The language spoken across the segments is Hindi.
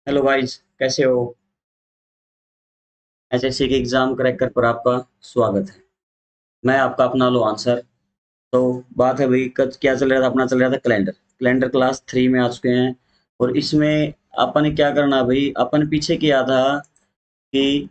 हेलो गाइस, कैसे हो? एचएससी के एग्जाम क्रैकर पर आपका स्वागत है। मैं आपका अपना लो आंसर। तो बात है भाई, क्या चल रहा था? अपना चल रहा था कैलेंडर। कैलेंडर क्लास 3 में आ चुके हैं। और इसमें अपन ने क्या करना भाई, अपन पीछे किया था कि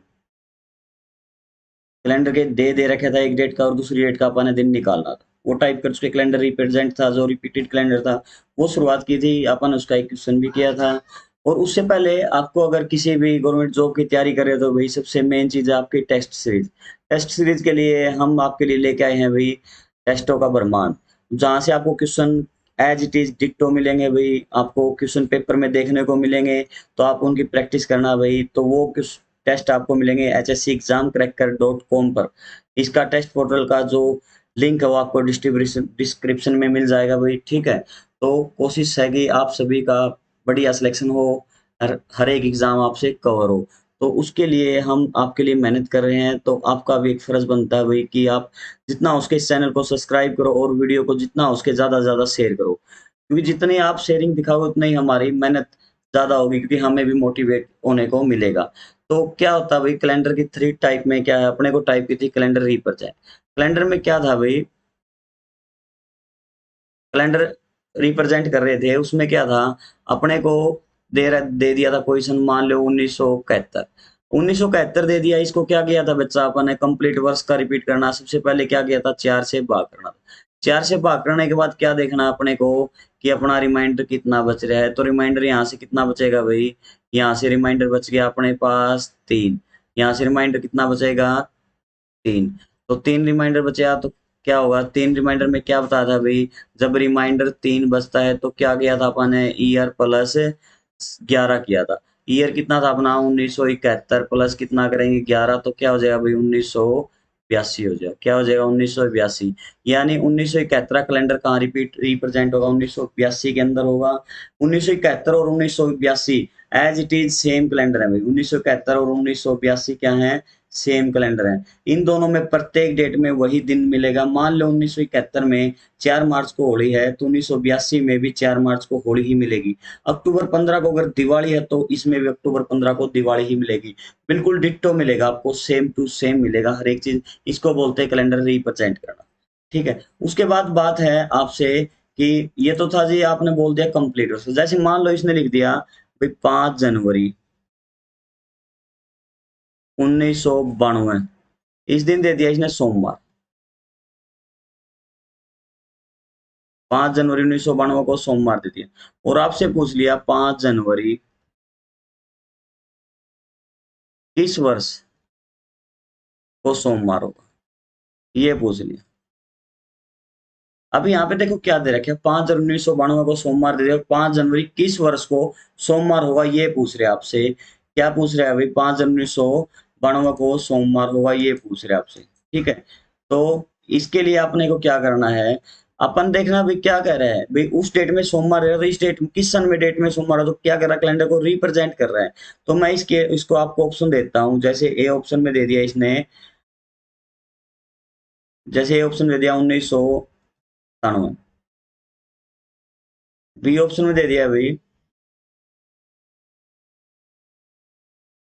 कैलेंडर के दे रखा था एक डेट का और दूसरी डेट का अपन ने दिन निकालना था। वो टाइप कर चुके। कैलेंडर रिप्रेजेंट था, जो रिपीटेड कैलेंडर था वो शुरुआत की थी अपन। उसका एक क्वेश्चन भी किया था। और उससे पहले आपको अगर किसी भी गवर्नमेंट जॉब की तैयारी करे तो भाई सबसे मेन चीज़ है आपकी टेस्ट सीरीज। टेस्ट सीरीज के लिए हम आपके लिए लेके आए हैं भाई टेस्टों का ब्रह्मांड, जहाँ से आपको क्वेश्चन एज इट इज डिक्टो मिलेंगे भाई। आपको क्वेश्चन पेपर में देखने को मिलेंगे, तो आप उनकी प्रैक्टिस करना भाई। तो वो टेस्ट आपको मिलेंगे HSC एग्जाम क्रैकर .com पर। इसका टेस्ट पोर्टल का जो लिंक है वो आपको डिस्क्रिप्शन में मिल जाएगा भाई, ठीक है। तो कोशिश है कि आप सभी का बढ़िया सिलेक्शन हो, हर एक एग्जाम आपसे कवर हो। तो उसके लिए हम आपके लिए मेहनत कर रहे हैं। तो आपका भी एक फर्ज बनता है भाई कि आप जितना उसके इस चैनल को सब्सक्राइब करो और वीडियो को जितना उसके ज़्यादा से ज़्यादा शेयर करो, क्योंकि जितनी आप शेयरिंग दिखाओगे उतनी ही हमारी मेहनत ज़्यादा होगी, क्योंकि हमें भी मोटिवेट होने को मिलेगा। तो क्या होता है भाई, कैलेंडर की 3 टाइप में क्या है, अपने को टाइप की थी कैलेंडर रिप्रेजेंट। कैलेंडर में क्या था भाई, कैलेंडर रिप्रेजेंट कर रहे थे, उसमें क्या था, अपने को दे दिया था क्वेश्चन, मान लो 1971। 1971 दे दिया। इसको क्या किया था बच्चा, अपन ने कंप्लीट वर्ष का रिपीट करना। सबसे पहले क्या किया था, 4 से भाग करना। 4 से भाग करने के बाद क्या देखना अपने को कि अपना रिमाइंडर कितना बच रहा है। तो रिमाइंडर यहाँ से कितना बचेगा भाई, यहाँ से रिमाइंडर बच गया अपने पास 3। यहाँ से रिमाइंडर कितना बचेगा, 3। तो 3 रिमाइंडर बचा तो क्या होगा, 3 रिमाइंडर में क्या बताया था भाई, जब रिमाइंडर 3 बचता है तो क्या किया था अपन ने, ईयर प्लस 11 किया था। ईयर कितना था अपना 1971 प्लस कितना करेंगे 11, तो क्या हो जाएगा भाई 1982 हो जाएगा। क्या हो जाएगा 1982। यानी 1971 कैलेंडर कहाँ रिप्रेजेंट होगा, 1982 के अंदर होगा। 1971 और 1982 as it is same calendar है भाई। 1971 और 1982 क्या है, सेम कैलेंडर है। इन दोनों में प्रत्येक डेट में वही दिन मिलेगा। मान लो 1971 में 4 मार्च को होली है, तो 1982 में भी 4 मार्च को होली ही मिलेगी। अक्टूबर 15 को अगर दिवाली है तो इसमें भी अक्टूबर 15 को दिवाली ही मिलेगी। बिल्कुल डिट्टो मिलेगा आपको, सेम टू सेम मिलेगा हर एक चीज। इसको बोलते हैं कैलेंडर रिप्रेजेंट करना, ठीक है। उसके बाद बात है आपसे कि ये तो था जी, आपने बोल दिया कंप्लीट। जैसे मान लो इसने लिख दिया भाई 5 जनवरी 1992, इस दिन दे दिया इसने सोमवार। 5 जनवरी 1992 को सोमवार दे दिया। और आपसे पूछ लिया 5 जनवरी किस वर्ष को सोमवार होगा, ये पूछ लिया। अब यहाँ पे देखो क्या दे रखे, 5 जनवरी 1992 को सोमवार दे दिया। 5 जनवरी किस वर्ष को सोमवार होगा ये पूछ रहे हैं आपसे। क्या पूछ रहे हैं भाई, 5 जनवरी 1992 को सोमवार होगा ये पूछ रहे हैं आपसे, ठीक है। तो इसके लिए अपने को क्या करना है, अपन देखना भाई क्या कह रहा है भाई, उस डेट में सोमवार है तो इस डेट किस सन में डेट में सोमवार है, तो क्या कर रहा है, कैलेंडर को रिप्रेजेंट कर रहा है। तो मैं इसको आपको ऑप्शन देता हूँ। जैसे ए ऑप्शन में दे दिया इसने, जैसे ए ऑप्शन दे दिया 1997। बी ऑप्शन में दे दिया भाई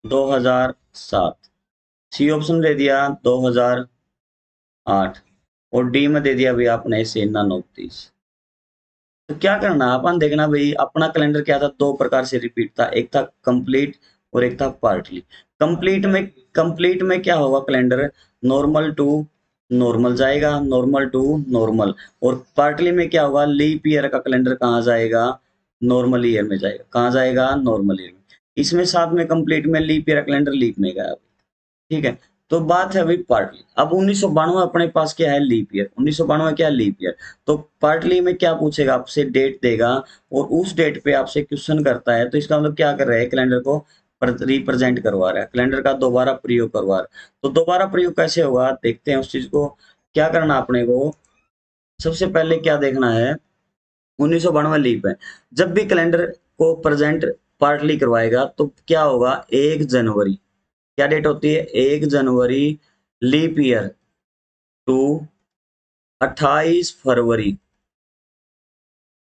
2007। सी ऑप्शन दे दिया 2008। और डी में दे दिया भाई आपने इसे 29। तो क्या करना अपन देखना भाई, अपना कैलेंडर क्या था, दो प्रकार से रिपीट था, एक था कंप्लीट और एक था पार्टली। कंप्लीट में क्या होगा कैलेंडर, नॉर्मल टू नॉर्मल जाएगा, नॉर्मल टू नॉर्मल। और पार्टली में क्या होगा, लीप ईयर का कैलेंडर कहाँ जाएगा, नॉर्मल ईयर में जाएगा। कहाँ जाएगा, नॉर्मल ईयर में। इसमें साथ में कंप्लीट में लीप ईयर कैलेंडर लीप में गया, ठीक है। तो बात है अभी पार्टली। अब 1992 अपने पास क्या है, लीप ईयर। 1992 क्या है, लीप ईयर। तो पार्टली में क्या पूछेगा आपसे, डेट देगा और उस डेट पे आपसे क्वेश्चन करता है। तो इसका मतलब क्या कर रहा है, कैलेंडर को रिप्रेजेंट करवा रहा है, कैलेंडर का दोबारा प्रयोग करवा रहा है। तो दोबारा प्रयोग कैसे होगा, देखते हैं उस चीज को। क्या करना अपने को, सबसे पहले क्या देखना है, 1992 लीप है। जब भी कैलेंडर को प्रेजेंट पार्टली करवाएगा तो क्या होगा, 1 जनवरी, क्या डेट होती है, 1 जनवरी लीप ईयर टू 28 फरवरी।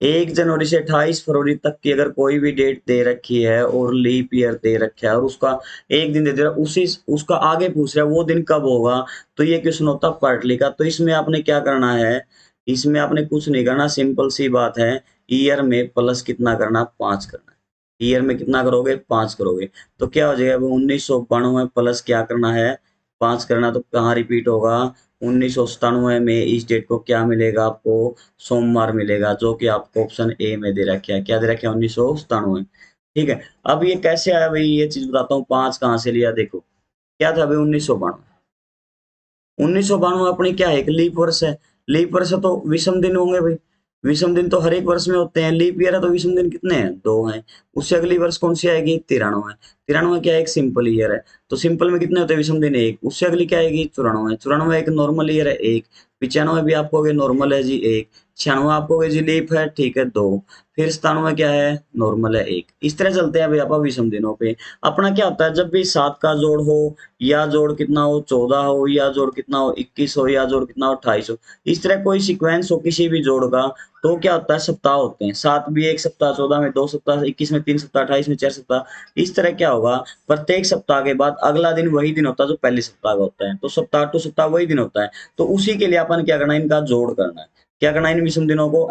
1 जनवरी से 28 फरवरी तक की अगर कोई भी डेट दे रखी है और लीप ईयर दे रखा है और उसका एक दिन दे दे रहा है, उसी उसका आगे पूछ रहा है वो दिन कब होगा, तो ये क्वेश्चन होता पार्टली का। तो इसमें आपने क्या करना है, इसमें आपने कुछ नहीं करना, सिंपल सी बात है, ईयर में प्लस कितना करना, 5 करना है। ईयर में कितना करोगे, 5 करोगे, तो क्या हो जाएगा, 1992 प्लस क्या करना है, 5 करना, तो कहाँ रिपीट होगा, 1997 में इस डेट को क्या मिलेगा आपको, सोमवार मिलेगा, जो कि आपको ऑप्शन ए में दे रखा है, क्या दे रखा है, 1997। ठीक है, अब ये कैसे आया भाई, ये चीज बताता हूँ, 5 कहाँ से लिया, देखो क्या था भाई, 1992 अपनी क्या है, एक लीप वर्ष है। लीप वर्ष है तो विषम दिन होंगे भाई, विषम दिन तो हर एक वर्ष में होते हैं, लीप ईयर है तो विषम दिन कितने हैं, 2 हैं। उससे अगली वर्ष कौन सी आएगी, 93 है। 93 क्या है, एक सिंपल ईयर है, तो सिंपल में कितने होते हैं विषम दिन, एक। उससे अगली क्या आएगी, 94। 94 एक नॉर्मल ईयर है, एक। 95 भी आपको नॉर्मल है जी, एक। 96 आपको जी लीप है, ठीक है, 2। फिर 97 क्या है, नॉर्मल है, एक। इस तरह चलते हैं भाई आप विषम दिनों पे। अपना क्या होता है, जब भी 7 का जोड़ हो, या जोड़ कितना हो, 14 हो, या जोड़ कितना हो, 21 हो, या जोड़ कितना हो, 28 हो, इस तरह कोई सीक्वेंस हो किसी भी जोड़ का, तो क्या होता है, सप्ताह होते हैं। 7 भी एक सप्ताह, 14 में 2 सप्ताह, 21 में 3 सप्ताह, 28 में 4 सप्ताह। इस तरह क्या होगा, प्रत्येक सप्ताह के बाद अगला दिन वही दिन होता है जो पहले सप्ताह का होता है, तो सप्ताह टू सप्ताह वही दिन होता है। तो उसी के लिए अपन क्या करना है, इनका जोड़ करना है। क्या करना है, इन विषम दिनों को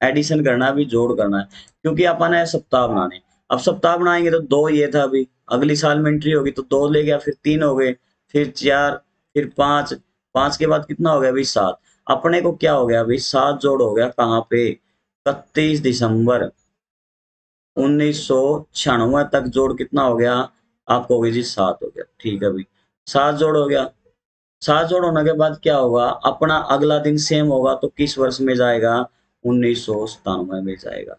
एडिशन करना है, अभी जोड़ करना है, क्योंकि अपन है सप्ताह बनाने। अब सप्ताह बनाएंगे तो 2 ये था अभी, अगली साल में एंट्री होगी तो 2 ले गया, फिर 3 हो गए, फिर 4, फिर 5। 5 के बाद कितना हो गया भाई, 7। अपने को क्या हो गया भाई, 7 जोड़ हो गया कहाँ पे, 31 दिसंबर 1996 तक जोड़ कितना हो गया, आपको हो गया जी 7 हो गया, ठीक है भाई। 7 जोड़ हो गया। 7 जोड़ होने के बाद क्या होगा, अपना अगला दिन सेम होगा, तो किस वर्ष में जाएगा, 1997 में जाएगा।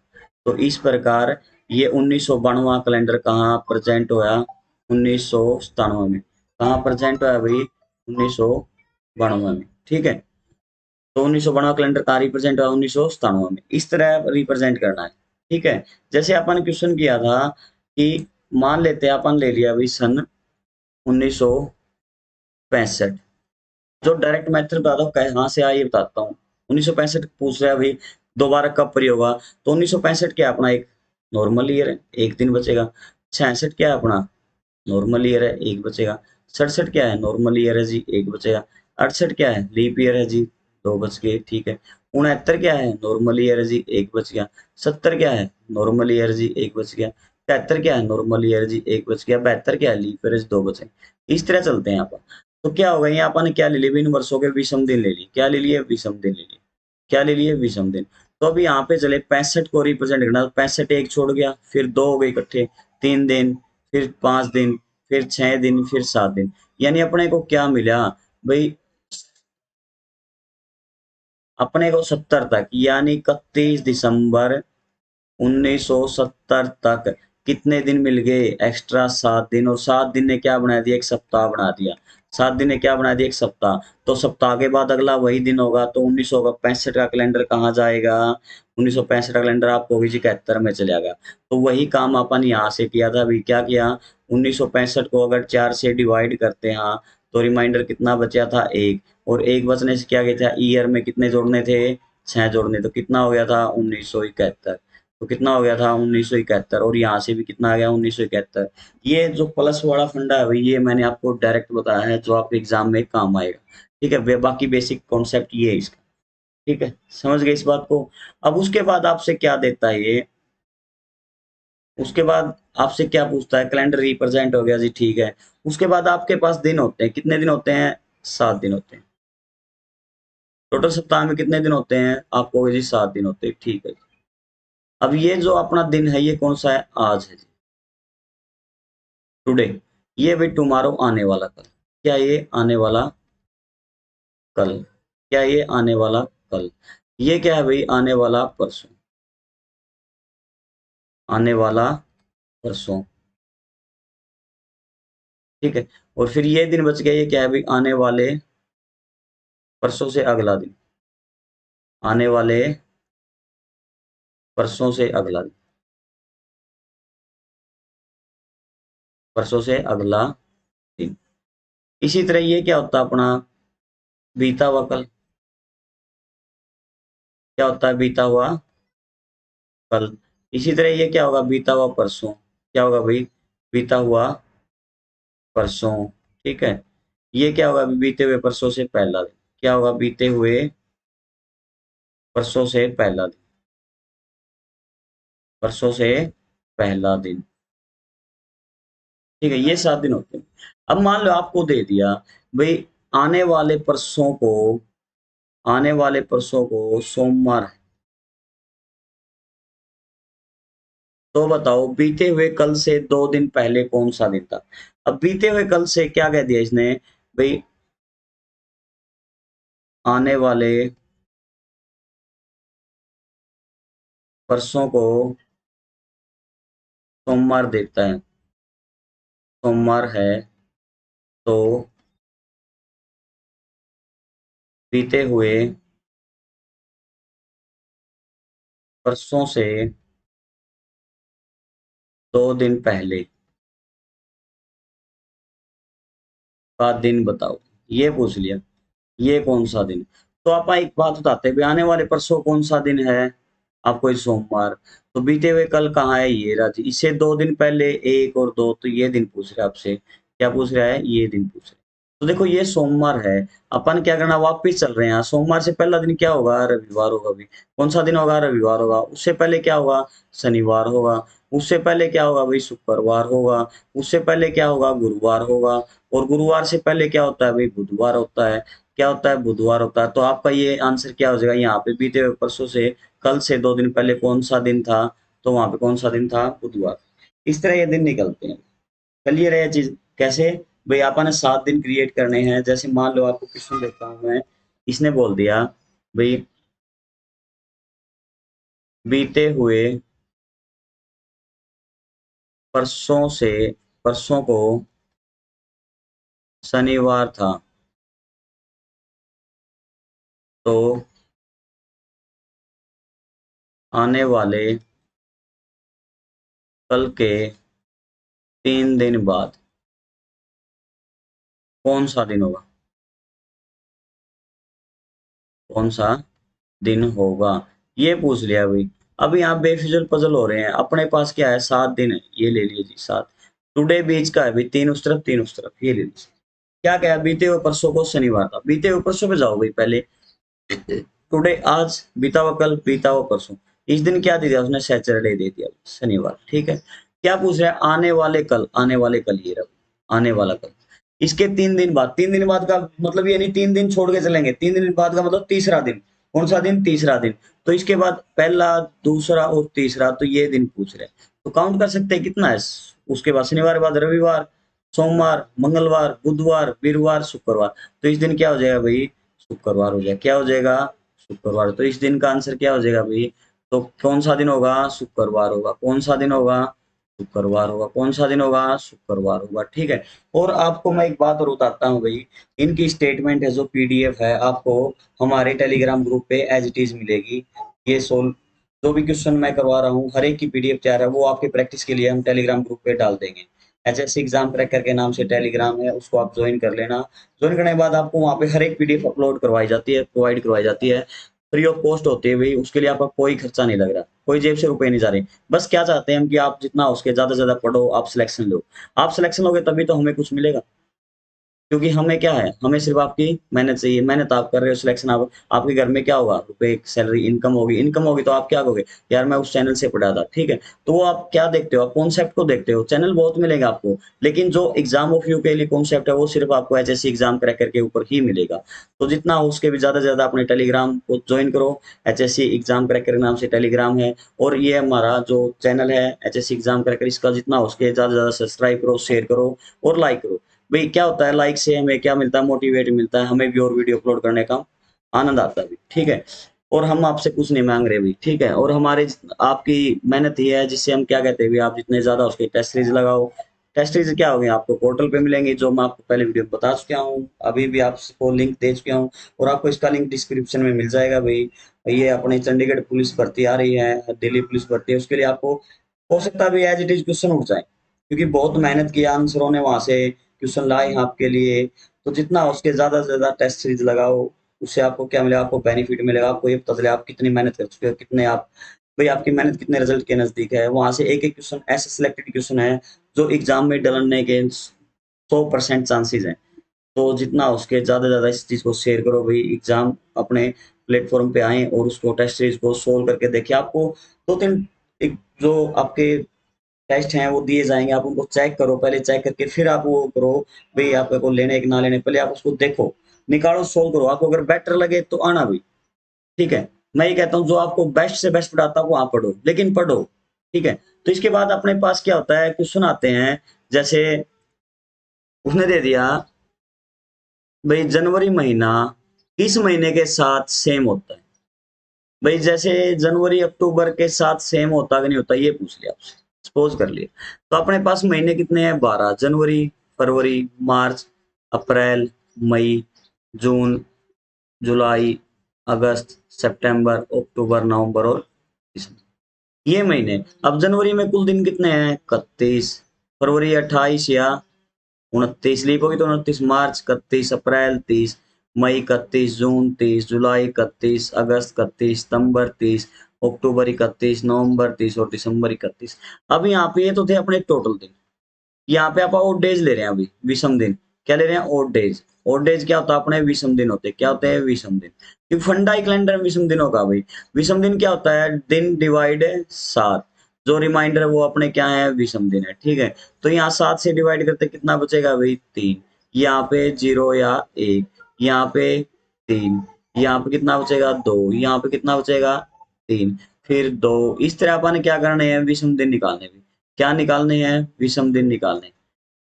तो इस प्रकार ये 1992 कैलेंडर कहाँ प्रेजेंट होया, 1997 में। कहाँ प्रेजेंट होया भाई, 1992 में, ठीक है। तो 1992 कैलेंडर कहाँ रिप्रेजेंट हुआ, 1997 में। इस तरह रिप्रेजेंट करना है, ठीक है। जैसे अपन क्वेश्चन किया था कि मान लेते हैं, अपन ले लिया भाई सन 1965। जो डायरेक्ट मेथड बताता हूँ कहाँ से आया ये बताता हूँ। 1965 पूछ रहा है भाई, दोबारा कब फ्री होगा, तो 1965 क्या है अपना, एक नॉर्मल ईयर है, एक दिन बचेगा। 66 क्या है अपना, नॉर्मल ईयर है, एक बचेगा। 67 क्या है, नॉर्मल ईयर है जी, एक बचेगा। 68 क्या है, लीप ईयर है जी, 2 बच गए, ठीक है। 69 क्या है, नॉर्मल ईयर है जी, एक बच गया। 70 क्या है, नॉर्मल ईयर जी, एक बच गया। 73 क्या है, नॉर्मल ईयर जी, एक बच गया। 72 क्या है, लीप ईयर जी, 2 बचे। इस तरह चलते हैं यहाँ पर। तो क्या होगा, यहाँ अपन ने क्या ले लिया, इन वर्षों के विषम दिन ले लिए, क्या ले लिए, विषम दिन ले लिए, क्या ले लिए, विषम दिन। तो अभी यहाँ पे चले 65 को रिप्रेजेंट करना, तो 65 एक छोड़ गया, फिर 2 हो गए इकट्ठे, 3 दिन, फिर 5 दिन, फिर 6 दिन, फिर 7 दिन। यानी अपने को क्या मिला भाई, अपने को 70 तक, यानी 31 दिसंबर 1970 तक कितने दिन मिल गए, एक्स्ट्रा 7 दिन। और 7 दिन ने क्या बना दिया, एक सप्ताह बना दिया। 7 दिन ने क्या बना दिया, एक सप्ताह। तो सप्ताह के बाद अगला वही दिन होगा, तो 1965 का कैलेंडर कहाँ जाएगा, 1965 का कैलेंडर आपको होगी जी 71 में चलेगा। तो वही काम अपन यहाँ से किया था, अभी क्या किया, 1965 को अगर 4 से डिवाइड करते हैं, तो रिमाइंडर कितना बचा था, एक। और एक बचने से क्या किया था, ईयर में कितने जोड़ने थे, 6 जोड़ने, तो कितना हो गया था, 1971। तो कितना हो गया था, 1971। और यहाँ से भी कितना आ गया, 1971। ये जो प्लस वाला फंडा है भाई, ये मैंने आपको डायरेक्ट बताया है, जो आपके एग्जाम में काम आएगा, ठीक है। बाकी बेसिक कॉन्सेप्ट ये है इसका, ठीक है, समझ गए इस बात को। अब उसके बाद आपसे क्या देता है ये, उसके बाद आपसे क्या पूछता है, कैलेंडर रिप्रेजेंट हो गया जी, ठीक है। उसके बाद आपके पास दिन होते हैं, कितने दिन होते हैं, 7 दिन होते हैं। टोटल सप्ताह में कितने दिन होते हैं, आपको जी 7 दिन होते हैं, ठीक है। अब ये जो अपना दिन है, ये कौन सा है, आज है जी, टुडे। ये भी टुमारो, आने वाला कल। क्या ये आने वाला कल, क्या ये आने वाला कल। ये क्या है भाई, आने वाला परसों, आने वाला परसों, ठीक है। और फिर ये दिन बच गया, ये क्या है भाई, आने वाले परसों से अगला दिन, आने वाले परसों से अगला दिन, परसों से अगला दिन। इसी तरह ये क्या होता है अपना, बीता हुआ कल। क्या होता है, बीता हुआ कल। इसी तरह ये क्या होगा, बीता हुआ परसों। क्या होगा भाई, बीता हुआ परसों। ठीक है, ये क्या होगा, बीते हुए परसों से पहला दिन। क्या होगा, बीते हुए परसों से पहला दिन। परसों से पहला दिन। ठीक है, ये 7 दिन होते हैं। अब मान लो आपको दे दिया भाई, आने वाले परसों को, आने वाले परसों को सोमवार है, तो बताओ बीते हुए कल से 2 दिन पहले कौन सा दिन था। अब बीते हुए कल से क्या कह दिया इसने भाई, आने वाले परसों को सोमवार देता है, सोमवार है, तो बीते हुए परसों से 2 दिन पहले का दिन बताओ। ये पूछ लिया, ये कौन सा दिन। तो आप एक बात बताते हैं, आने वाले परसों कौन सा दिन है, आपको इस सोमवार। तो बीते हुए कल कहाँ है, ये राज, इसे 2 दिन पहले 1 और 2, तो ये दिन पूछ रहा है आपसे। क्या पूछ रहा है, ये दिन पूछ रहा है। तो देखो ये सोमवार है, अपन क्या करना, वापिस चल रहे हैं। सोमवार से पहला दिन क्या होगा, रविवार होगा भाई। कौन सा दिन होगा, रविवार होगा। उससे पहले क्या होगा, शनिवार होगा। उससे पहले क्या होगा भाई, शुक्रवार होगा। उससे पहले क्या होगा, गुरुवार होगा। और गुरुवार से पहले क्या होता है भाई, बुधवार होता है। क्या होता है, बुधवार होता है। तो आपका ये आंसर क्या हो जाएगा, यहाँ पे बीते हुए परसों से कल से 2 दिन पहले कौन सा दिन था, तो वहां पे कौन सा दिन था, बुधवार। इस तरह ये दिन निकलते हैं। क्लियर है ये चीज कैसे। भाई आपने 7 दिन क्रिएट करने हैं। जैसे मान लो आपको क्वेश्चन देता हूं मैं, इसने बोल दिया भाई, बीते हुए परसों से, परसों को शनिवार था, तो आने वाले कल के 3 दिन बाद कौन सा दिन होगा, कौन सा दिन होगा, ये पूछ लिया भाई। अब यहाँ बेफिजूल पजल हो रहे हैं। अपने पास क्या है, 7 दिन है, ये ले लीजिए 7। टुडे बीच का है भाई, 3 उस तरफ 3 उस तरफ, ये ले लीजिए। क्या क्या है, बीते हुए परसों को शनिवार था, बीते हुए परसों पे जाओ भाई पहले। टुडे आज, बीता हुआ कल, बीता हुआ परसों। इस दिन क्या दे दिया उसने, सैटरडे दे दिया, शनिवार। ठीक है, क्या पूछ रहा है, आने वाले कल, आने वाले कल, ये रहा आने वाला कल। इसके 3 दिन बाद, 3 दिन बाद का मतलब ये नहीं 3 दिन छोड़ के चलेंगे, 3 दिन बाद का मतलब तीसरा दिन। कौन सा दिन, तीसरा दिन। तो इसके बाद पहला, दूसरा और तीसरा, तो ये दिन पूछ रहे हैं। तो काउंट कर सकते हैं कितना है। उसके बाद शनिवार के बाद रविवार, सोमवार, मंगलवार, बुधवार, वीरवार, शुक्रवार। तो इस दिन क्या हो जाएगा भाई, शुक्रवार हो जाएगा। क्या हो जाएगा, शुक्रवार। तो इस दिन का आंसर क्या हो जाएगा भाई, तो कौन सा दिन होगा, शुक्रवार होगा। कौन सा दिन होगा, शुक्रवार होगा। कौन सा दिन होगा, शुक्रवार होगा। ठीक है। और आपको मैं एक बात और बताता हूँ भाई, इनकी स्टेटमेंट है जो पीडीएफ है, आपको हमारे टेलीग्राम ग्रुप पे एज इट इज मिलेगी। ये सोल्व, जो भी क्वेश्चन मैं करवा रहा हूँ, हर एक की पीडीएफ तैयार है, वो आपकी प्रैक्टिस के लिए हम टेलीग्राम ग्रुप पे डाल देंगे। एचएससी एग्जाम क्रैकर के नाम से टेलीग्राम है, उसको आप ज्वाइन कर लेना। ज्वाइन करने के बाद आपको वहाँ पे हर एक पीडीएफ अपलोड करवाई जाती है, प्रोवाइड करवाई जाती है। फ्री ऑफ कॉस्ट होती है भाई, उसके लिए आपका कोई खर्चा नहीं लग रहा, कोई जेब से रुपए नहीं जा रहे। बस क्या चाहते हैं हम कि आप जितना हो सके ज्यादा से ज्यादा पढ़ो, आप सिलेक्शन लो। आप सिलेक्शन लोगे तभी तो हमें कुछ मिलेगा। क्योंकि हमें क्या है, हमें सिर्फ आपकी मेहनत चाहिए। मेहनत आप कर रहे हो, सिलेक्शन आप, आपके घर में क्या होगा, रुपए सैलरी इनकम होगी। इनकम होगी तो आप क्या कहोगे, यार मैं उस चैनल से पढ़ा था। ठीक है, तो वो आप क्या देखते हो, आप कॉन्सेप्ट को देखते हो। चैनल बहुत मिलेगा आपको, लेकिन जो एग्जाम ऑफ यू के लिए कॉन्सेप्ट है वो सिर्फ आपको एचएससी एग्जाम क्रैकर के ऊपर ही मिलेगा। तो जितना हो उसके भी ज्यादा से ज्यादा अपने टेलीग्राम को ज्वाइन करो। एचएससी एग्जाम क्रैकर के नाम से टेलीग्राम है, और ये हमारा जो चैनल है एचएससी एग्जाम क्रैकर, इसका जितना हो उसके ज्यादा से ज्यादा सब्सक्राइब करो, शेयर करो और लाइक करो। भाई क्या होता है, लाइक से हमें क्या मिलता है, मोटिवेट मिलता है, हमें भी और वीडियो अपलोड करने का आनंद आता है भी। ठीक है, और हम आपसे कुछ नहीं मांग रहे भी। ठीक है, और हमारे आपकी मेहनत ही है जिससे हम क्या कहते हैं भी, आप जितने ज्यादा उसके टेस्ट सीरीज लगाओ। टेस्ट सीरीज क्या होगी, आपको पोर्टल पे मिलेंगी, जो मैं आपको पहले वीडियो में बता चुका हूँ, अभी भी आपको लिंक दे चुका हूँ, और आपको इसका लिंक डिस्क्रिप्शन में मिल जाएगा भाई। ये अपनी चंडीगढ़ पुलिस भर्ती आ रही है, दिल्ली पुलिस भर्ती है, उसके लिए आपको हो सकता है भी एज इट इज क्वेश्चन उठ जाए, क्योंकि बहुत मेहनत की आंसरों ने वहां से क्वेश्चन लाए हैं आपके लिए। तो जितना हो उसके ज्यादा से ज्यादा टेस्ट सीरीज लगाओ, उससे आपको क्या मिलेगा, आपको बेनिफिट मिलेगा। आपको ये पता चलेगा आप कितनी मेहनत कर चुके हो, कितने आप भाई आपकी मेहनत कितने रिजल्ट के नजदीक है, वहां से एक एक क्वेश्चन ऐसे सिलेक्टेड क्वेश्चन है जो एग्जाम में डलने के 100% चांसेस हैं। तो जितना हो सके ज़्यादा ज़्यादा इस चीज़ को शेयर करो भाई, एग्जाम अपने प्लेटफॉर्म पे आए और उसको टेस्ट सीरीज को सोल्व करके देखिए। आपको 2-3 एक जो आपके टेस्ट हैं वो दिए जाएंगे, आप उनको चेक करो, पहले चेक करके फिर आप वो करो भाई आपको लेने है कि ना लेने, पहले आप उसको देखो, निकालो, सोल्व करो। आपको अगर बेटर लगे तो आना भी, ठीक है। मैं ये कहता हूँ जो आपको बेस्ट से बेस्ट पढ़ाता है वो आप पढ़ो, लेकिन पढ़ो, ठीक है। तो इसके बाद अपने पास क्या होता है, क्वेश्चन आते हैं, जैसे उसने दे दिया भाई जनवरी महीना किस महीने के साथ सेम होता है। भाई जैसे जनवरी अक्टूबर के साथ सेम होता कि नहीं होता, ये पूछ लिया आपसे, सपोज कर लिया। तो अपने पास महीने कितने हैं, 12, जनवरी, फरवरी, मार्च, अप्रैल, मई, जून, जुलाई, अगस्त, सितंबर, अक्टूबर, नवंबर और दिसंबर, ये महीने। अब जनवरी में कुल दिन कितने हैं, 31, फरवरी 28 या 29, लीप होगी तो 29, मार्च 31, अप्रैल 30, मई 31, जून 30, जुलाई 31, अगस्त 31, सितंबर 30, अक्टूबर 31, नवंबर 30 और दिसंबर 31। अब यहाँ पे ये तो थे अपने टोटल दिन, यहाँ पे आप ओड डेज ले रहे हैं, अभी विषम दिन क्या ले रहे हैं, ओड डेज। ओड डेज क्या होता है, अपने विषम दिन होते हैं, क्या होते हैं, विषम दिन। क्योंकि फंडा ही कैलेंडर में विषम दिनों का भाई। विषम दिन क्या होता है, दिन डिवाइड 7, जो रिमाइंडर है वो अपने क्या है, विषम दिन है, ठीक है। तो यहाँ 7 से डिवाइड करते कितना बचेगा भाई, 3, यहाँ पे 0 या 1, यहाँ पे 3, यहाँ पे कितना बचेगा, 2, यहाँ पे कितना बचेगा, 3, फिर 2। इस तरह अपन क्या करने हैं, विषम दिन निकालने भी, क्या निकालने हैं, विषम दिन निकालने,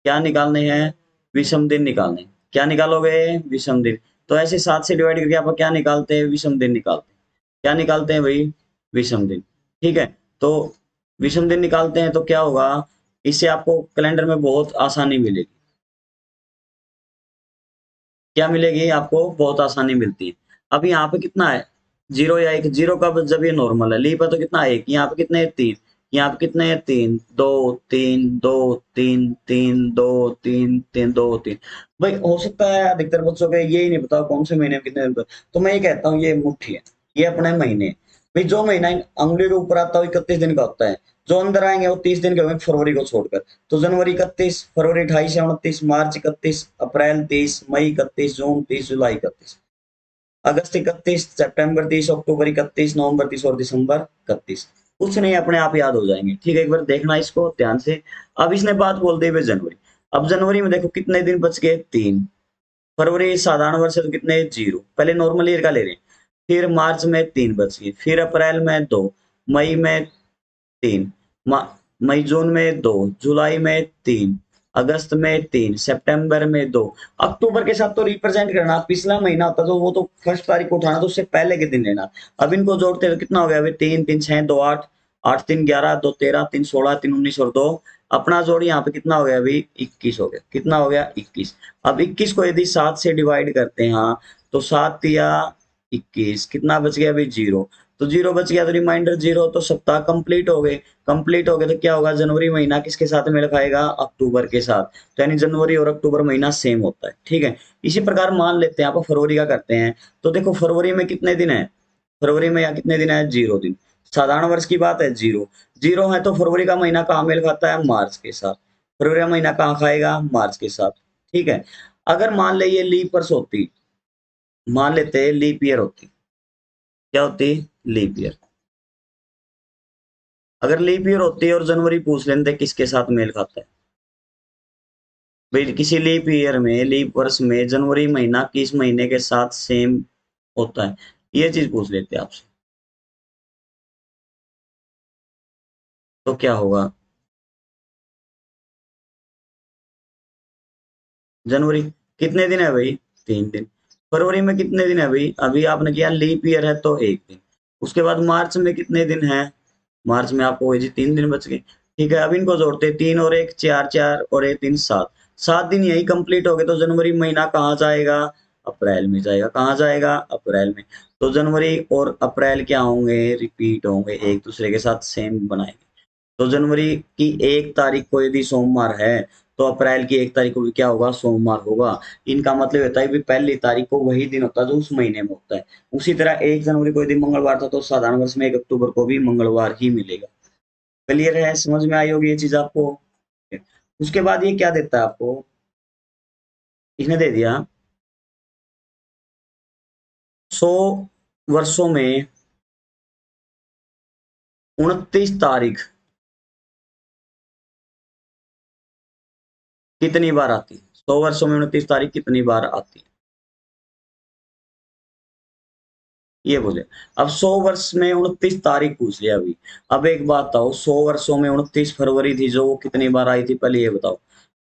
क्या निकालने हैं, विषम दिन निकालने। क्या निकालोगे, विषम दिन। तो ऐसे 7 से डिवाइड करके आप क्या निकालते हैं, विषम दिन निकालते हैं। क्या निकालते हैं भाई, विषम दिन, ठीक है। तो विषम दिन निकालते हैं तो क्या होगा, इससे आपको कैलेंडर में बहुत आसानी मिलेगी। क्या मिलेगी आपको, बहुत आसानी मिलती है। अब यहाँ पे कितना है, 0 या 1, 0 का जब ये नॉर्मल है, लीप है तो कितना 1, यहाँ पे कितने 3, यहाँ पे कितने 3, 2 3 2 3 3 2 3 3 2 3। भाई हो सकता है अधिकतर बच्चों के ये ही नहीं पता कौन से महीने में कितने दिन, तो मैं ये कहता हूँ ये मुट्ठी है, ये अपने महीने। भाई जो महीना अंगुली के ऊपर आता है वो 31 दिन का होता है, जो अंदर आएंगे वो 30 दिन के होंगे फरवरी को छोड़कर। तो जनवरी 31, फरवरी 28 या 29, मार्च 31, अप्रैल 30, मई 31, जून 30, जुलाई 31, अगस्त 31, सितंबर 30, अक्टूबर 31, नवंबर 30 और दिसंबर 31। कुछ नहीं, अपने आप याद हो जाएंगे, ठीक है। एक बार देखना इसको ध्यान से। अब इसने बात बोल दी हुए जनवरी। अब जनवरी में देखो कितने दिन बच गए, 3। फरवरी साधारण वर्ष है तो कितने, 0, पहले नॉर्मल ईयर का ले रहे हैं। फिर मार्च में 3 बच गए, फिर अप्रैल में 2, मई में 3, मई जून में 2, जुलाई में 3, अगस्त में 3, सितंबर में 2। अक्टूबर के साथ तो रिप्रेजेंट करना, पिछला महीना होता तो वो तो 1 तारीख को उठाना, तो उससे पहले के दिन लेना। अब इनको जोड़ते तो कितना हो गया, अभी 3 3 6 2 8, 8 3 11, 2 13, 3 16, 3 19 और 2 अपना जोड़, यहाँ पे कितना हो गया अभी, 21 हो गया। कितना हो गया, 21। अब 21 को यदि 7 से डिवाइड करते हैं, हाँ, तो 7 या 21, कितना बच गया अभी, 0। तो 0 बच गया तो रिमाइंडर 0, तो सप्ताह कंप्लीट हो गए। कंप्लीट हो गए तो क्या होगा, जनवरी महीना किसके साथ मेल खाएगा, अक्टूबर के साथ। तो यानी जनवरी और अक्टूबर महीना सेम होता है, ठीक है। इसी प्रकार मान लेते हैं आप फरवरी का करते हैं, तो देखो फरवरी में कितने दिन है, फरवरी में या कितने दिन है, 0 दिन। साधारण वर्ष की बात है, 0 0 है, तो फरवरी का महीना कहाँ मेल खाता है, मार्च के साथ। फरवरी का महीना कहाँ खाएगा, मार्च के साथ, ठीक है। अगर मान ले ये लीप वर्ष होती, मान लेते हैं लीप ईयर होती, क्या होती, लीप ईयर। अगर लीप ईयर होती है और जनवरी पूछ लेते किसके साथ मेल खाता है, भाई किसी लीप ईयर में, लीप वर्ष में जनवरी महीना किस महीने के साथ सेम होता है, ये चीज पूछ लेते हैं आपसे, तो क्या होगा, जनवरी कितने दिन है भाई, 3 दिन। फरवरी में कितने दिन है भाई, अभी आपने किया लीप ईयर है तो 1 दिन। उसके बाद मार्च में कितने दिन है, मार्च में आपको वही 3 दिन बच गए, ठीक है। अब इनको जोड़ते 3 और 1 4, 4 और 1 3 7, 7 दिन यही कंप्लीट हो गए। तो जनवरी महीना कहाँ जाएगा, अप्रैल में जाएगा, कहाँ जाएगा, अप्रैल में। तो जनवरी और अप्रैल क्या होंगे, रिपीट होंगे, एक दूसरे के साथ सेम बनाएंगे। तो जनवरी की 1 तारीख को यदि सोमवार है तो अप्रैल की 1 तारीख को भी क्या होगा, सोमवार होगा। इनका मतलब होता है कि पहली तारीख को वही दिन होता है जो उस महीने में होता है। उसी तरह 1 जनवरी को यदि मंगलवार था तो साधारण वर्ष में 1 अक्टूबर को भी मंगलवार ही मिलेगा। क्लियर है, समझ में आई होगी ये चीज आपको। उसके बाद ये क्या देता है आपको, इसने दे दिया 100 वर्षों में 29 तारीख कितनी बार आती है, 100 वर्षों में 29 तारीख कितनी बार आती है, ये बोले। अब 100 वर्ष में 29 तारीख पूछ लिया अभी। अब एक बात बताओ, 100 वर्षों में 29 फरवरी थी जो, वो कितनी बार आई थी, पहले ये बताओ।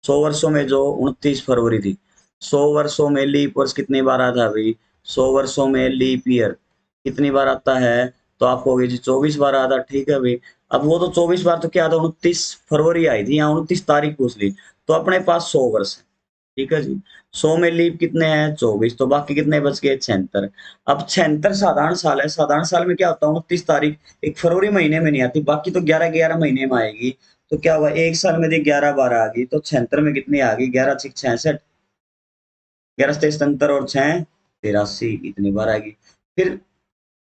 100 वर्षों में जो 29 फरवरी थी, 100 वर्षों में लीप वर्ष कितनी बार आता है अभी, 100 वर्षों में लीप ईयर कितनी बार आता है, तो आपको होगी जी 24 बार आता है, ठीक है भाई। अब वो तो 24 बार तो क्या था, 29 फरवरी आई थी, यहाँ 29 तारीख पूछ ली, तो अपने पास 100 वर्ष है, ठीक है जी। 100 में लीप कितने हैं, 24, तो बाकी कितने बच गए, 76। अब 76 साधारण साल है, साधारण साल में क्या होता है, 29 तारीख एक फरवरी महीने में नहीं आती, बाकी तो 11-11 महीने में आएगी। तो क्या हुआ, एक साल में 11 बार आ गई, तो 76 में कितनी आ गई, 11×6 = 66, 11×73 और 6 = 83, इतनी बार आएगी। फिर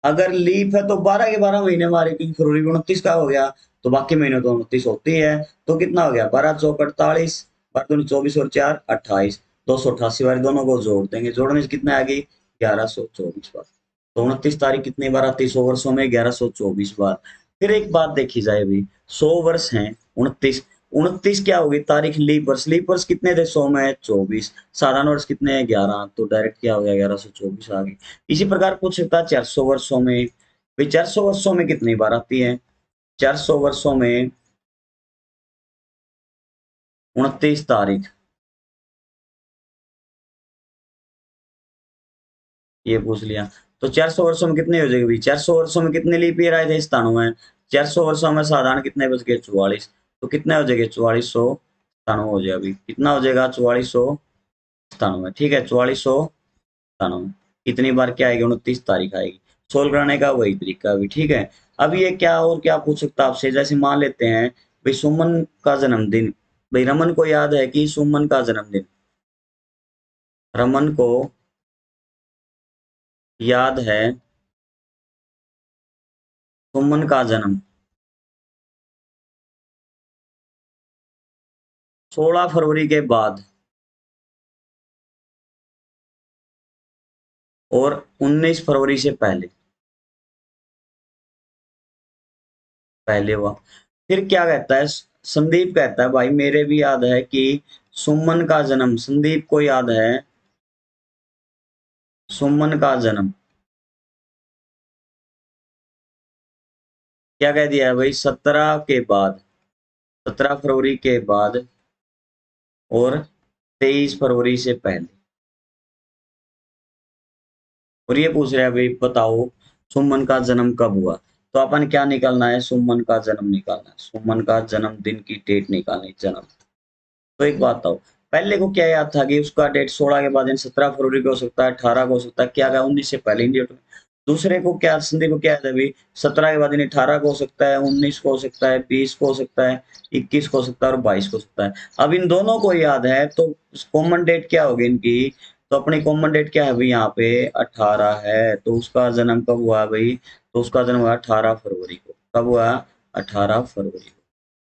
अगर लीप है तो 12 के 12 महीने में आ रही, क्योंकि फरवरी में 29 का हो गया, तो बाकी महीने तो 29 होती है। तो कितना हो गया, 12×4 = 48, 12×24 और 4 = 28, 288 बार, दोनों को जोड़ देंगे, जोड़ने से कितने आ गई, 1124 बार। तो 29 तारीख कितनी बार आती है 100 वर्षों में, 1124 बार। फिर एक बात देखी जाए अभी, 100 वर्ष हैं, 29, 29 क्या होगी तारीख, लीप वर्ष, लीप वर्ष कितने थे 100 में, 24, साधारण वर्ष कितने हैं 11, तो डायरेक्ट क्या हो गया, 1124 आ गई। इसी प्रकार पूछ सकता है 400 वर्षों में, भाई 400 वर्षों में कितनी बार आती है, 400 वर्षों में 29 तारीख, ये पूछ लिया। तो 400 वर्षों में कितने हो जाएगी भाई, 400 वर्षों में कितने लीप ईयर आए थे, 97। 400 वर्षों में साधारण कितने बच गए, 44, तो कितने हो जाएंगे, 4497 हो जाएगा, अभी कितना हो जाएगा, 4497, ठीक है, 4497। कितनी बार क्या आएगी, 29 तारीख आएगी। सोल्व करने का वही तरीका अभी, ठीक है। अब ये क्या और क्या पूछ सकता है आपसे, जैसे मान लेते हैं भाई सुमन का जन्मदिन, भाई रमन को याद है कि सुमन का जन्मदिन, रमन को याद है सुमन का जन्म 16 फरवरी के बाद और 19 फरवरी से पहले, पहले हुआ। फिर क्या कहता है, संदीप कहता है भाई मेरे भी याद है कि सुमन का जन्म, संदीप को याद है सुमन का जन्म, क्या कह दिया है भाई, 17 के बाद, 17 फरवरी के बाद और 23 फरवरी से पहले। और ये पूछ रहा है भाई बताओ सुमन का जन्म कब हुआ, तो अपन क्या निकालना है, सुमन का जन्म निकालना है, सुमन का जन्मदिन की डेट निकालनी, जन्म। तो एक बात बताओ, पहले को क्या याद था कि उसका डेट 16 के बाद, 17 फरवरी को हो सकता है, 18 को हो सकता है, क्या क्या 19 से पहले इंडिया। दूसरे को क्या, संदीप को क्या याद है भाई, 17 के बाद 18 को हो सकता है, 19 को हो सकता है, 20 को हो सकता है, 21 को हो सकता है और 22 को हो सकता है। अब इन दोनों को याद है तो कॉमन डेट क्या होगी इनकी, तो अपनी कॉमन डेट क्या है भाई, यहाँ पे 18 है, तो उसका जन्म कब हुआ भाई, तो उसका जन्म हुआ 18 फरवरी को, कब हुआ, 18 फरवरी को,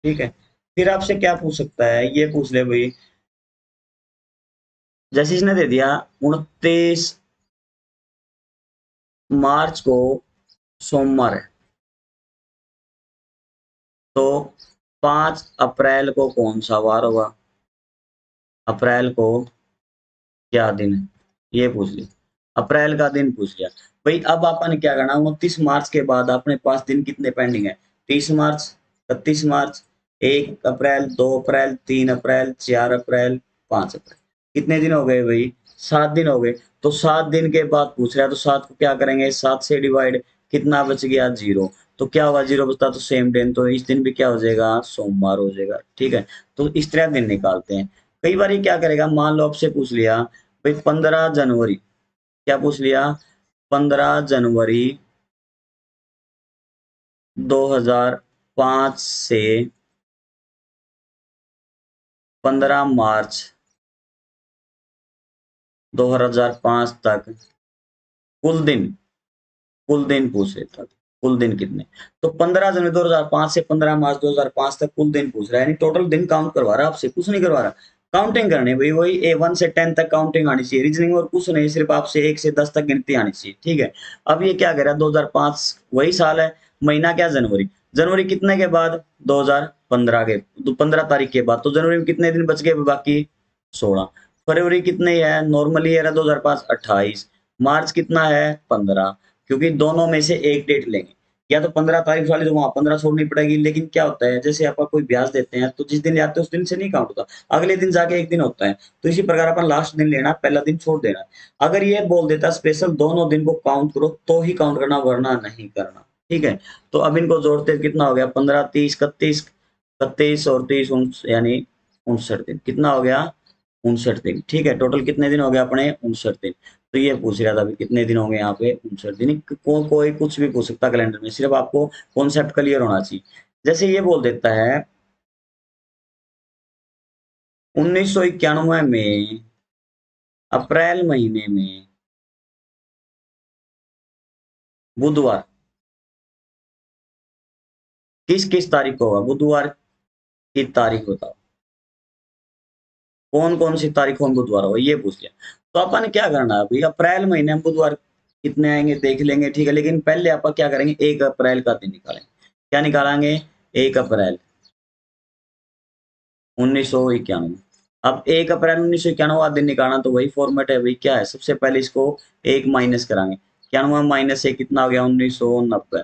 ठीक है। फिर आपसे क्या पूछ सकता है, ये पूछ ले भाई, जैसे इसने दे दिया 29 मार्च को सोमवार है, तो 5 अप्रैल को कौन सा वार होगा, अप्रैल को क्या दिन है, ये पूछ लिया, अप्रैल का दिन पूछ लिया। भाई अब अपन क्या करना, 29 मार्च के बाद अपने पास दिन कितने पेंडिंग है, 30 मार्च, 31 मार्च, 1 अप्रैल, 2 अप्रैल, 3 अप्रैल, 4 अप्रैल, 5 अप्रैल, कितने दिन हो गए भाई, 7 दिन हो गए। तो 7 दिन के बाद पूछ रहा है, तो 7 को क्या करेंगे, 7 से डिवाइड, कितना बच गया, 0। तो क्या होगा, 0 बचता तो सेम दिन, तो इस दिन भी क्या हो जाएगा, सोमवार हो जाएगा, ठीक है। तो इस तरह दिन निकालते हैं। कई बार ये क्या करेगा, मान लो आपसे पूछ लिया भाई 15 जनवरी, क्या पूछ लिया, 15 जनवरी 2005 से 15 मार्च 2005 तक कुल दिन, कुल दिन पूछ रहे था, कुल दिन कितने। तो 15 जनवरी 2005 से 15 मार्च 2005 तक कुल दिन पूछ रहा है, यानी टोटल दिन काउंट करवा रहा है आपसे, कुछ नहीं करवा रहा। काउंटिंग करनी है भाई, वही A1 से 10 तक काउंटिंग आनी चाहिए, रीजनिंग और कुछ नहीं, सिर्फ आपसे 1 से 10 तक गिनती आनी चाहिए, ठीक है। अब ये क्या कह रहा है, 2005 वही साल है, महीना क्या जनवरी, जनवरी कितने के बाद, 2015 के, 15 तारीख के बाद, तो जनवरी में कितने दिन बच गए बाकी, 16। फरवरी कितने है, नॉर्मली है 2005 28, मार्च कितना है 15, क्योंकि दोनों में से एक डेट लेंगे, या तो 15 तारीख वाली तो वहां 15 छोड़नी पड़ेगी, लेकिन क्या होता है, जैसे आप कोई ब्याज देते हैं तो जिस दिन आते हैं उस दिन से नहीं काउंट होता, अगले दिन जाके एक दिन होता है, तो इसी प्रकार अपन लास्ट दिन लेना, पहला दिन छोड़ देना। अगर ये बोल देता स्पेशल दोनों दिन को काउंट करो तो ही काउंट करना, वरना नहीं करना, ठीक है। तो अब इनको जोड़ते कितना हो गया, 15 30 31, 31 और 30 यानी 59 दिन, कितना हो गया 59 दिन, ठीक है। टोटल कितने दिन हो गए अपने, 59 दिन। तो ये पूछ रहा था अभी कितने दिन होंगे यहाँ पे, 59 दिन। कोई कुछ भी पूछ सकता कैलेंडर में, सिर्फ आपको कॉन्सेप्ट क्लियर होना चाहिए। जैसे ये बोल देता है 1991 में अप्रैल महीने में बुधवार किस किस तारीख को होगा, बुधवार की तारीख बताओ, कौन कौन सी तारीखों में बुधवार होगा, ये पूछ लिया। तो अपन क्या करना है अभी, अप्रैल महीने में बुधवार कितने आएंगे देख लेंगे, ठीक है। लेकिन पहले अपन क्या करेंगे, 1 अप्रैल का दिन निकालेंगे। क्या निकालेंगे, 1 अप्रैल 1991। अब 1 अप्रैल 1991 दिन निकालना, तो वही फॉर्मेट है भाई, क्या है, सबसे पहले इसको एक माइनस कराएंगे, 91 माइनस एक कितना हो गया, 1990।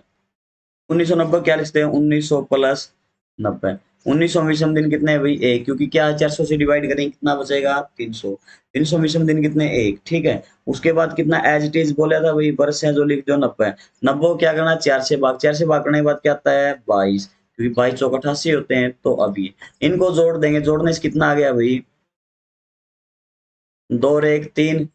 1990 क्या लिखते हैं, 1900 प्लस 90। 1900 विषम दिन कितने हैं भाई, एक, क्योंकि क्या है 400 से डिवाइड करेंगे कितना बचेगा, 300। 300 विषम दिन कितने, एक, ठीक है। उसके बाद कितना एज इट इज बोला था भाई, वर्ष है जो लिख दो 90। 90 को क्या करना, 4 से भाग, 4 से भाग करने के बाद क्या आता है 22, क्योंकि 22 चौक 88 होते हैं। तो अभी इनको जोड़ देंगे, जोड़ने से कितना आ गया भाई, 2 और 1 3,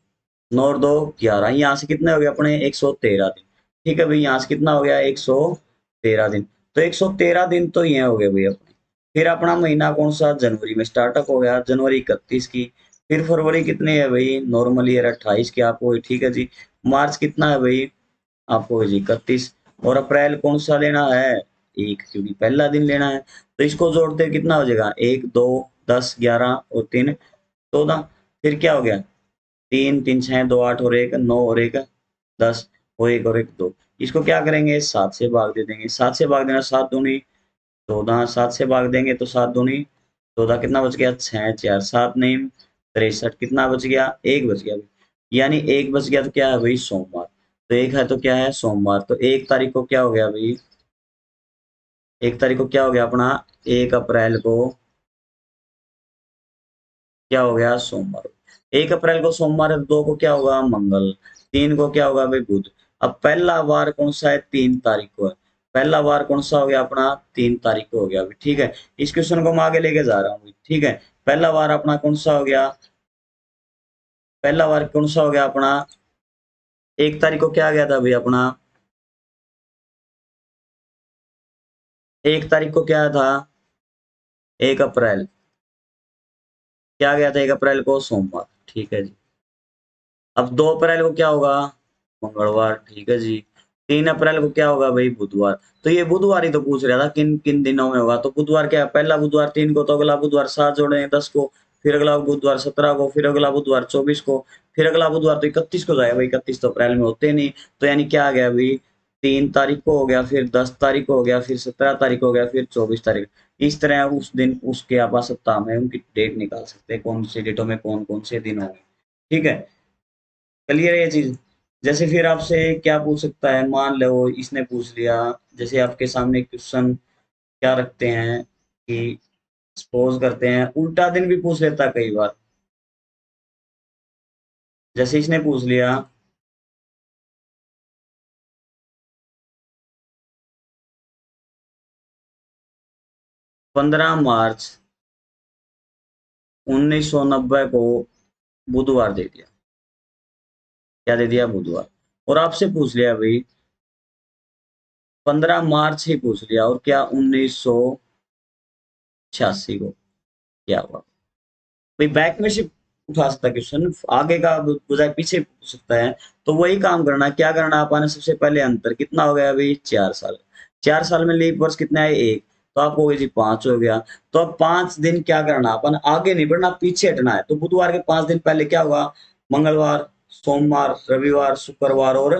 9 और 2 11, यहाँ से कितने हो गए अपने 113 दिन, ठीक है भाई। यहाँ से कितना हो गया 113 दिन, तो 113 दिन तो ये हो गए भाई अपने। फिर अपना महीना कौन सा, जनवरी में स्टार्टअप हो गया, जनवरी 31 की। फिर फरवरी कितने है भाई, नॉर्मली है 28 की आपको, ठीक है जी। मार्च कितना है भाई आपको जी 31, और अप्रैल कौन सा लेना है, एक, क्योंकि पहला दिन लेना है। तो इसको जोड़ते कितना हो जाएगा, 1 2 10 11 और 3 14। फिर क्या हो गया, 3 3 6 2 8 और 1 9 और 1 10 और 1 और 1 2। इसको क्या करेंगे, 7 से भाग दे देंगे, 7 से भाग देना, 7 दूनी 14, 7 से भाग देंगे तो 7 दूनी 14, कितना बच गया 6 4 7 नहीं 63, कितना बच गया, एक बच गया। यानी एक बच गया तो क्या है भाई, सोमवार। तो एक है तो क्या है, सोमवार। तो 1 तारीख को क्या हो गया भाई, 1 तारीख को क्या हो गया अपना, 1 अप्रैल को क्या हो गया, सोमवार। 1 अप्रैल को सोमवार है, तो 2 को क्या होगा, मंगल। 3 को क्या होगा भाई, बुध। अब पहला वार कौन सा है, 3 तारीख को है। पहला वार कौन सा हो गया अपना, 3 तारीख को हो गया अभी, ठीक है। इस क्वेश्चन को मैं आगे लेके जा रहा हूँ, ठीक है। पहला वार अपना कौन सा हो गया, पहला वार कौन सा हो गया अपना, 1 तारीख को क्या आ गया था भाई अपना, 1 तारीख को क्या था, 1 अप्रैल, क्या गया था 1 अप्रैल को, सोमवार, ठीक है जी। अब 2 अप्रैल को क्या होगा, मंगलवार, ठीक है जी। 3 अप्रैल को क्या होगा भाई, बुधवार। तो ये बुधवार ही तो पूछ रहा था किन किन दिनों में होगा, तो बुधवार क्या है, पहला बुधवार 3 को, तो अगला बुधवार 7 जोड़े 10 को, फिर अगला बुधवार 17 को, फिर अगला बुधवार 24 को, फिर अगला बुधवार तो 31 को जाएगा भाई, 31 तो अप्रैल में होते नहीं। तो यानी क्या आ गया भाई, 3 तारीख को हो गया, फिर 10 तारीख को हो गया, फिर 17 तारीख हो गया, फिर 24 तारीख। इस तरह उस दिन उसके आप सप्ताह में उनकी डेट निकाल सकते हैं, कौन सी डेटों में कौन कौन से दिन होंगे, ठीक है। क्लियर है ये चीज। जैसे फिर आपसे क्या पूछ सकता है, मान लो इसने पूछ लिया, जैसे आपके सामने क्वेश्चन क्या रखते हैं कि सपोज करते हैं उल्टा दिन भी पूछ लेता है कई बार। जैसे इसने पूछ लिया 15 मार्च 1990 को बुधवार दे दिया, क्या दे दिया, बुधवार। और आपसे पूछ लिया भाई 15 मार्च ही पूछ लिया, और क्या 1986 को क्या हुआ, भाई बैक में से उठा सकता है क्वेश्चन, आगे का बजाय पीछे पूछ सकता है। तो वही काम करना, क्या करना अपन ने, सबसे पहले अंतर कितना हो गया अभी, 4 साल। 4 साल में लीप वर्ष कितना है, 1, तो आपको होगी जी 5 हो गया। तो अब 5 दिन क्या करना, अपन आगे नहीं बढ़ना, पीछे हटना है। तो बुधवार के 5 दिन पहले क्या हुआ, मंगलवार, सोमवार, रविवार, शुक्रवार और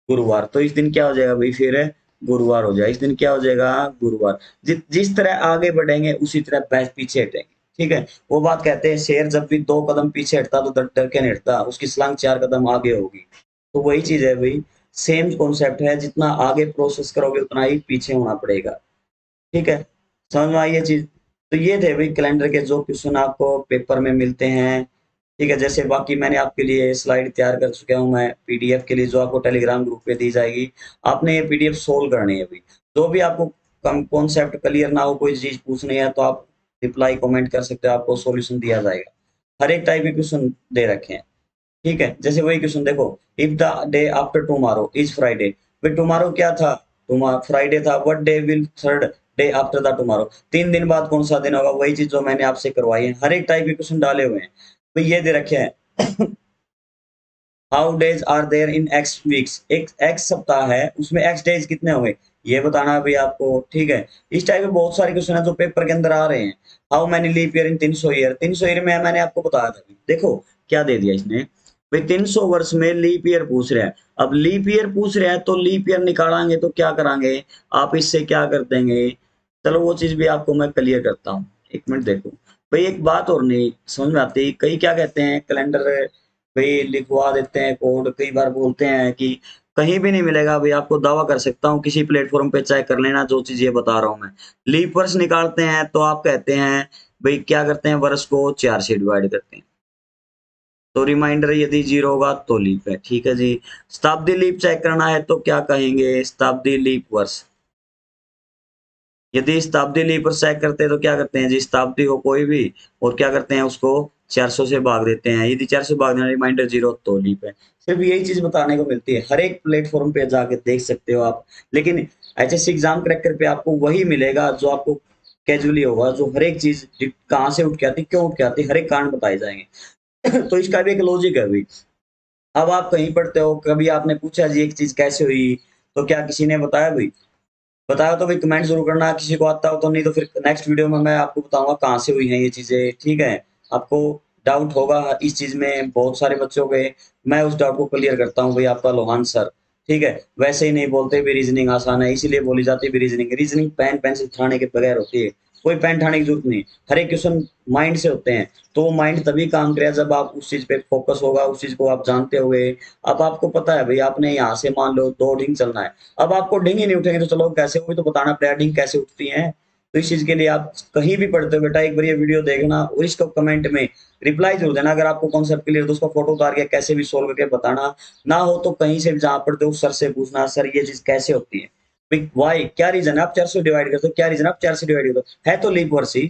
गुरुवार। तो इस दिन क्या हो जाएगा भाई, फिर गुरुवार हो जाएगा। इस दिन क्या हो जाएगा, गुरुवार। जिस तरह आगे बढ़ेंगे उसी तरह पीछे हटेंगे। ठीक है, वो बात कहते हैं, शेर जब भी 2 कदम पीछे हटता तो डर डर के नहीं हटता, उसकी छलांग 4 कदम आगे होगी। तो वही चीज है भाई, सेम कॉन्सेप्ट है, जितना आगे प्रोसेस करोगे उतना ही पीछे होना पड़ेगा। ठीक है, समझ में आई ये चीज। तो ये थे भाई कैलेंडर के जो क्वेश्चन आपको पेपर में मिलते हैं। ठीक है, जैसे बाकी मैंने आपके लिए स्लाइड तैयार कर चुका हूँ मैं पीडीएफ के लिए, जो आपको टेलीग्राम ग्रुप पे दी जाएगी। आपने ये पीडीएफ सोल्व करनी है भाई। जो भी आपको कम कॉन्सेप्ट क्लियर ना हो, कोई चीज पूछनी है, तो आप रिप्लाई कमेंट कर सकते हो, आपको सॉल्यूशन दिया जाएगा। हर एक टाइप के क्वेश्चन दे रखे हैं। ठीक है, जैसे वही क्वेश्चन देखो, if the day after tomorrow is Friday. भाई टुमारो क्या था, फ्राइडे था। What day will third day after the tomorrow, 3 दिन बाद कौन सा दिन होगा। वही चीज जो मैंने आपसे करवाई है, हर एक टाइप के क्वेश्चन डाले हुए हैं। भाई ये दे रखे हैं how days are there in x weeks, एक एक्स सप्ताह है उसमें एक्स डेज कितने हुए, ये बताना है भाई आपको। ठीक है, इस टाइप के बहुत सारे क्वेश्चन है जो पेपर के अंदर आ रहे हैं। How many leap year in 300 year, 300 year में मैंने आपको बताया था। देखो क्या दे दिया इसने, भाई 300 वर्ष में लीप ईयर पूछ रहा है। अब लीप ईयर पूछ रहा है तो लीप ईयर निकालेंगे तो क्या करांगे, आप इससे क्या कर देंगे। चलो वो चीज भी आपको मैं क्लियर करता हूँ, 1 मिनट देखो। भाई एक बात और नहीं समझ में आती, कई क्या कहते हैं कैलेंडर भाई लिखवा देते हैं कोड, कई बार बोलते हैं कि कहीं भी नहीं मिलेगा। भाई आपको दावा कर सकता हूँ, किसी प्लेटफॉर्म पे चेक कर लेना, जो चीज ये बता रहा हूँ मैं। लीप वर्ष निकालते हैं तो आप कहते हैं भाई क्या करते हैं, वर्ष को 4 से डिवाइड करते हैं। तो रिमाइंडर यदि 0 होगा तो लीप है। ठीक है जी, शताब्दी लीप चेक करना है तो क्या कहेंगे, शताब्दी लीप वर्ष। यदि शताब्दी लीप वर्ष चेक करते हैं तो क्या करते हैं जी, शताब्दी को कोई भी और क्या करते हैं, उसको 400 से भाग देते हैं। यदि 400 भाग देना, रिमाइंडर 0 तो लीप है। सिर्फ यही चीज बताने को मिलती है, हर एक प्लेटफॉर्म पे जाके देख सकते हो आप। लेकिन एचएससी एग्जाम क्रैकर पे आपको वही मिलेगा जो आपको कैजुअली होगा, जो हर एक चीज कहाँ से उठ के आती, क्यों उठ के आती, हर एक कारण बताए जाएंगे। तो इसका भी एक लॉजिक है भाई। अब आप कहीं पढ़ते हो, कभी आपने पूछा जी एक चीज कैसे हुई, तो क्या किसी ने बताया भाई, बताया तो भाई कमेंट जरूर करना, किसी को आता हो तो। नहीं तो फिर नेक्स्ट वीडियो में मैं आपको बताऊंगा कहाँ से हुई हैं ये चीजें। ठीक है, आपको डाउट होगा इस चीज में, बहुत सारे बच्चों के, मैं उस डाउट को क्लियर करता हूँ भाई, आपका लोहान सर। ठीक है, वैसे ही नहीं बोलते भी रीजनिंग आसान है, इसीलिए बोली जाती है भी रीजनिंग। रीजनिंग पेन पेंसिल उठाने के बगैर होती है, कोई पेन उठाने की जरूरत नहीं। हर एक क्वेश्चन माइंड से होते हैं, तो वो माइंड तभी काम करेगा जब आप उस चीज पे फोकस होगा, उस चीज को आप जानते हुए। अब आपको पता है भाई, आपने यहाँ से मान लो 2 ढिंग चलना है, अब आपको ढिंग ही नहीं उठेंगे तो चलो कैसे, वो भी तो बताना पड़ेगा ढिंग कैसे उठती हैं। तो इस चीज के लिए आप कहीं भी पढ़ते हो बेटा, एक बार ये वीडियो देखना और इसको कमेंट में रिप्लाई जरूर देना। अगर आपको कॉन्सेप्ट क्लियर तो उसका फोटो उतार के कैसे भी सोल्व करके बताना। ना हो तो कहीं से भी जहाँ पढ़ते हो सर से पूछना, सर ये चीज कैसे होती है, वाई क्या रीजन है आप 4 से डिवाइड करते हो, क्या रीजन आप 4 से डिवाइड करते हो, है तो लीप वर्ष ही।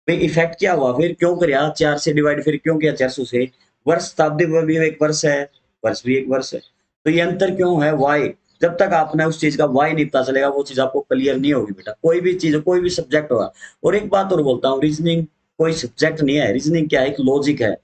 भाई इफेक्ट क्या हुआ, फिर क्यों किया 4 से डिवाइड, फिर क्यों किया 400 से। वर्ष शताब्दी भी एक वर्ष है, वर्ष भी एक वर्ष है। तो ये अंतर क्यों है, वाई। जब तक आपने उस चीज का वाई नहीं पता चलेगा, वो चीज आपको क्लियर नहीं होगी बेटा। कोई भी चीज, कोई भी सब्जेक्ट होगा। और एक बात और बोलता हूँ, रीजनिंग कोई सब्जेक्ट नहीं है, रीजनिंग क्या है, एक लॉजिक है।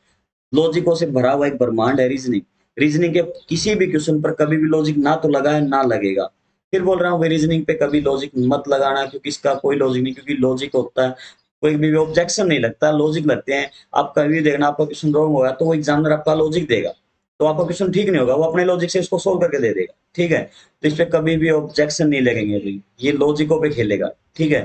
लॉजिकों से भरा हुआ एक ब्रह्मांड है रीजनिंग। रीजनिंग के किसी भी क्वेश्चन पर कभी भी लॉजिक ना तो लगा है ना लगेगा। फिर बोल रहा हूँ रीजनिंग पे कभी लॉजिक मत लगाना, क्योंकि इसका कोई लॉजिक नहीं, क्योंकि लॉजिक होता है, कोई भी ऑब्जेक्शन नहीं लगता, लॉजिक लगते हैं। आप कभी देखना आपका क्वेश्चन रॉन्ग होगा तो वो एग्जामिनर आपका लॉजिक देगा, तो आपका क्वेश्चन ठीक नहीं होगा, वो अपने लॉजिक से इसको सोल्व करके दे देगा। ठीक है, तो इस पे कभी भी ऑब्जेक्शन नहीं लगेंगे भाई, ये लॉजिकों पे खेलेगा। ठीक है,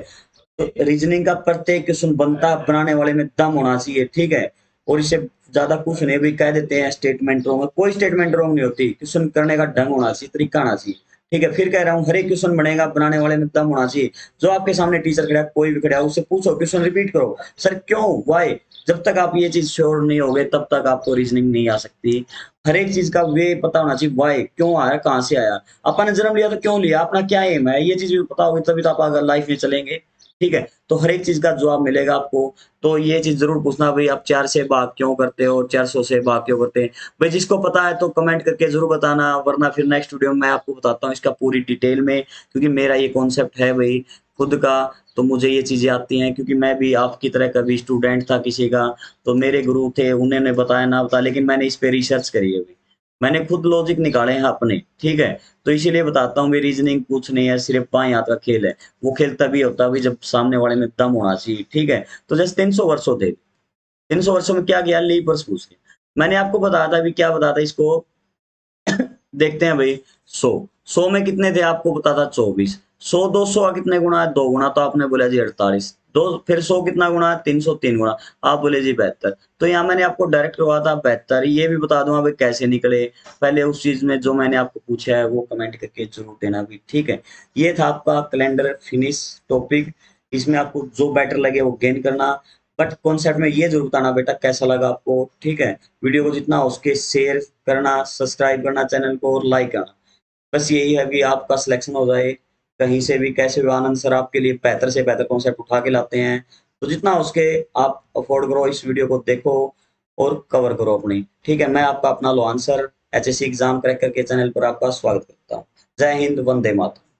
तो रीजनिंग का प्रत्येक क्वेश्चन बनता बनाने वाले में दम होना चाहिए। ठीक है, और इससे ज्यादा कुछ नहीं भी कह देते हैं स्टेटमेंट रॉन्ग है, कोई स्टेटमेंट रॉन्ग नहीं होती, क्वेश्चन करने का ढंग होना चाहिए, तरीका आना चाहिए। ठीक है, फिर कह रहा हूँ हर एक क्वेश्चन बनेगा बनाने वाले में दम होना चाहिए। जो आपके सामने टीचर खड़ा है, कोई भी खड़ा है, उससे पूछो, क्वेश्चन रिपीट करो, सर क्यों, वाई। जब तक आप ये चीज श्योर नहीं होगे तब तक आपको रीजनिंग नहीं आ सकती। हर एक चीज का वे पता होना चाहिए, वाई क्यों आया, कहाँ से आया, अपन ने जन्म लिया तो क्यों लिया, अपना क्या एम है, ये चीज भी पता होगी तभी तो आप अगर लाइफ में चलेंगे। ठीक है, तो हर एक चीज का जवाब मिलेगा आपको। तो ये चीज जरूर पूछना भाई, आप 4 से भाग क्यों करते हो, 400 से भाग क्यों करते हैं। भाई जिसको पता है तो कमेंट करके जरूर बताना, वरना फिर नेक्स्ट वीडियो में मैं आपको बताता हूँ इसका पूरी डिटेल में, क्योंकि मेरा ये कॉन्सेप्ट है भाई खुद का। तो मुझे ये चीज़ें आती हैं, क्योंकि मैं भी आपकी तरह कभी स्टूडेंट था किसी का, तो मेरे गुरु थे, उन्होंने बताया ना बताया, लेकिन मैंने इस पे रिसर्च करी है अभी। मैंने खुद लॉजिक निकाले हैं अपने, ठीक है? तो इसीलिए बताता हूँ, मेरी रीज़निंग कुछ नहीं है, सिर्फ़ बाएँ हाथ का खेल है। वो खेल तभी होता है भाई जब सामने वाले में दम होना चाहिए, ठीक है? तो जैसे 300 वर्ष होते, 300 वर्षों में क्या किया, लीपर्स पूछ के। मैंने आपको बताया था अभी, क्या बताया था इसको, देखते हैं भाई। 100 100 में कितने थे आपको पता था, 24। 100 200 का कितने गुना है, 2 गुना, तो आपने बोला जी 48। दो फिर 100 कितना गुना है, 303 गुना, आप बोले जी 72। तो यहाँ मैंने आपको डायरेक्ट करवाया था 72। ये भी बता दूंगा भाई कैसे निकले। पहले उस चीज में जो मैंने आपको पूछा है वो कमेंट करके जरूर देना भी, ठीक है? ये था आपका कैलेंडर फिनिश टॉपिक। इसमें आपको जो बेटर लगे वो गेन करना, बट कॉन्सेप्ट में ये जरूर बताना बेटा कैसा लगा आपको, ठीक है? वीडियो को जितना हो उसके शेयर करना, सब्सक्राइब करना चैनल को, और लाइक करना। बस यही है कि आपका सिलेक्शन हो जाए कहीं से भी कैसे भी। आनंद सर आपके लिए बेहतर से बेहतर कॉन्सेप्ट उठा के लाते हैं, तो जितना हो उसके आप अफोर्ड करो, इस वीडियो को देखो और कवर करो अपनी, ठीक है? मैं आपका अपना Lohan sir, HSC exam crack करके चैनल पर आपका स्वागत करता हूँ। जय हिंद, वंदे मातरम।